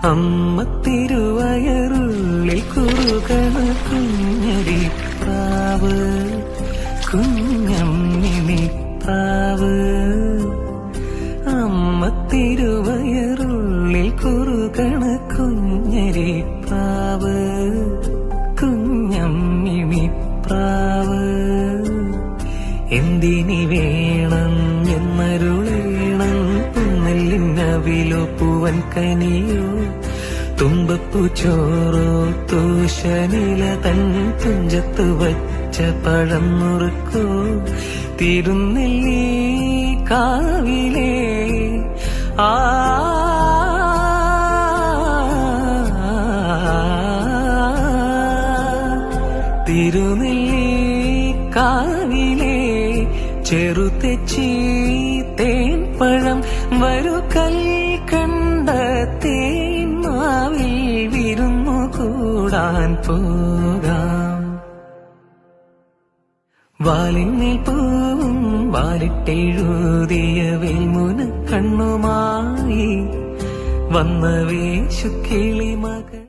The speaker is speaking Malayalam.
അമ്മ തിരുവയറുള്ളിൽ കുറുകണ കുഞ്ഞരി പ്രാവ്, കുഞ്ഞമ്മിണി പ്രാവ്. അമ്മ തിരുവയറുള്ളിൽ കുറുകണ കുഞ്ഞരി പ്രാവ്, കുഞ്ഞമ്മിണി പ്രാവ്. എന്തിനി വേണം എന്നരുളേണം, പുന്നെല്ലിനവിലോ പൂവൻ കനിയോ, തുമ്പപ്പൂ ചോറോ തൂശനില തൻ തുഞ്ചത്ത് വച്ച പഴം നുറുക്കോ, തിരുനെല്ലി കാവിലേ ആ തിരുനെല്ലി കാവിലേ ചെറുതെച്ചി തേൻ പഴം വരു കൽക്കണ്ട തേന്മാവിൽ വിരുന്നു കൂടാൻ പോകാം. വാലിന്മേൽ പൂവും വാലിട്ടെഴുതിയ വേൽമുന കണ്ണുമായി വന്ന വേശുക്കിളി മകൾ.